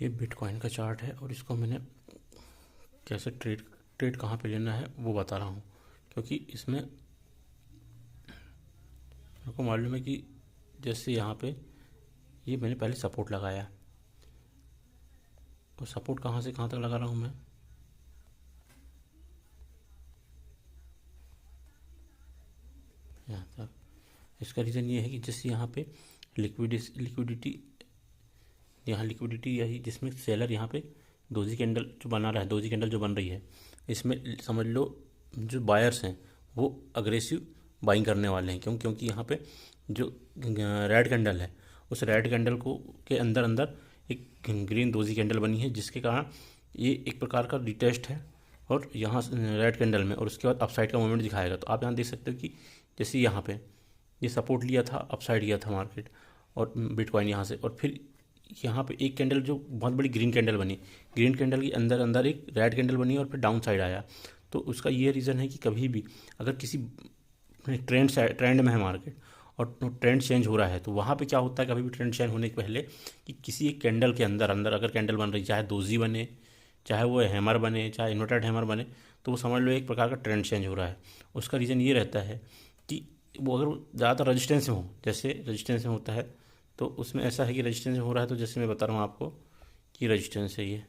ये बिटकॉइन का चार्ट है और इसको मैंने कैसे ट्रेड कहाँ पे लेना है वो बता रहा हूँ, क्योंकि इसमें मेरे को मालूम है कि जैसे यहाँ पे ये मैंने पहले सपोर्ट लगाया, तो सपोर्ट कहाँ से कहाँ तक लगा रहा हूँ मैं, यहाँ तक। इसका रीज़न ये है कि जैसे यहाँ पे लिक्विडिटी यहाँ लिक्विडिटी यही जिसमें सेलर यहाँ पे दोजी कैंडल जो बना रहा है, दोजी कैंडल जो बन रही है, इसमें समझ लो जो बायर्स हैं वो अग्रेसिव बाइंग करने वाले हैं। क्योंकि यहाँ पे जो रेड कैंडल है उस रेड कैंडल को के अंदर अंदर एक ग्रीन दोजी कैंडल बनी है, जिसके कारण ये एक प्रकार का रिटेस्ट है और यहाँ रेड कैंडल में, और उसके बाद अपसाइड का मूवमेंट दिखाएगा। तो आप यहाँ देख सकते हो कि जैसे यहाँ पे ये सपोर्ट लिया था, अपसाइड गया था मार्केट और बिटकॉइन यहाँ से, और फिर यहाँ पे एक कैंडल जो बहुत बड़ी ग्रीन कैंडल बनी, ग्रीन कैंडल के अंदर अंदर एक रेड कैंडल बनी और फिर डाउन साइड आया। तो उसका ये रीज़न है कि कभी भी अगर किसी ट्रेंड में है मार्केट और ट्रेंड चेंज हो रहा है, तो वहाँ पे क्या होता है कभी भी ट्रेंड चेंज होने के पहले कि किसी एक कैंडल के अंदर अंदर अगर कैंडल बन रही, चाहे दोजी बने, चाहे वो हैमर बने, चाहे इन्वर्टेड हैमर बने, तो वो समझ लो एक प्रकार का ट्रेंड चेंज हो रहा है। उसका रीज़न ये रहता है कि वो अगर ज़्यादातर रजिस्टेंस में हो, जैसे रजिस्टेंस में होता है, तो उसमें ऐसा है कि रजिस्टेंस में हो रहा है, तो जैसे मैं बता रहा हूँ आपको कि रजिस्टेंस है ये,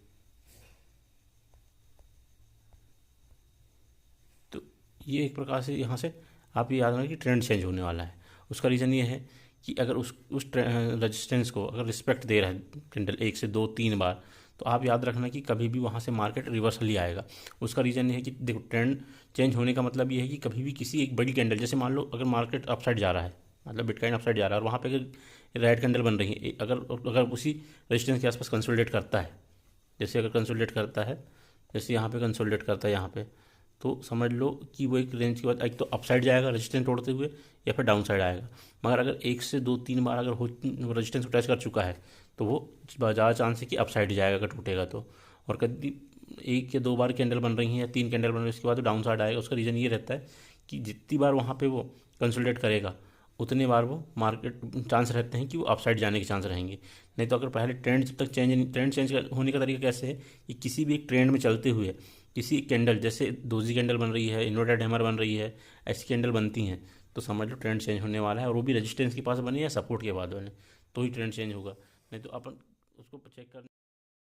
तो ये एक प्रकार से यहाँ से आप ये याद रखना कि ट्रेंड चेंज होने वाला है। उसका रीज़न ये है कि अगर उस रजिस्टेंस को अगर रिस्पेक्ट दे रहा है कैंडल 1 से 2-3 बार, तो आप याद रखना कि कभी भी वहाँ से मार्केट रिवर्सल ही आएगा। उसका रीज़न ये है कि देखो, ट्रेंड चेंज होने का मतलब ये है कि कभी भी किसी एक बड़ी कैंडल, जैसे मान लो अगर मार्केट अपसाइड जा रहा है, मतलब बिटकॉइन अपसाइड जा रहा है और वहाँ पे अगर रेड कैंडल बन रही है, अगर उसी रेजिस्टेंस के आसपास कंसोलिडेट करता है, जैसे अगर कंसोलिडेट करता है, जैसे यहाँ पे कंसोलिडेट करता है यहाँ पे, तो समझ लो कि वो एक रेंज के बाद एक तो अपसाइड जाएगा रेजिस्टेंस तोड़ते हुए, या फिर डाउन साइड आएगा। मगर अगर 1 से 2-3 बार अगर रेजिस्टेंस को टच कर चुका है, तो वो ज़्यादा चांस है कि अपसाइड जाएगा अगर टूटेगा तो। और कभी 1 या 2 बार कैंडल बन रही हैं या 3 कैंडल बन रही है, उसके बाद तो डाउन साइड आएगा। उसका रीज़न ये रहता है कि जितनी बार वहाँ पे वो कंसोलिडेट करेगा, उतने बार वो मार्केट चांस रहते हैं कि वो अपसाइड जाने के चांस रहेंगे। नहीं तो अगर पहले ट्रेंड चेंज होने का तरीका कैसे है कि किसी भी एक ट्रेंड में चलते हुए किसी कैंडल, जैसे दोजी कैंडल बन रही है, इन्वर्टेड हैमर बन रही है, ऐसी कैंडल बनती हैं, तो समझ लो ट्रेंड चेंज होने वाला है, और वो भी रेजिस्टेंस के पास बने या सपोर्ट के बाद बने, तो ही ट्रेंड चेंज होगा। नहीं तो अपन उसको चेक कर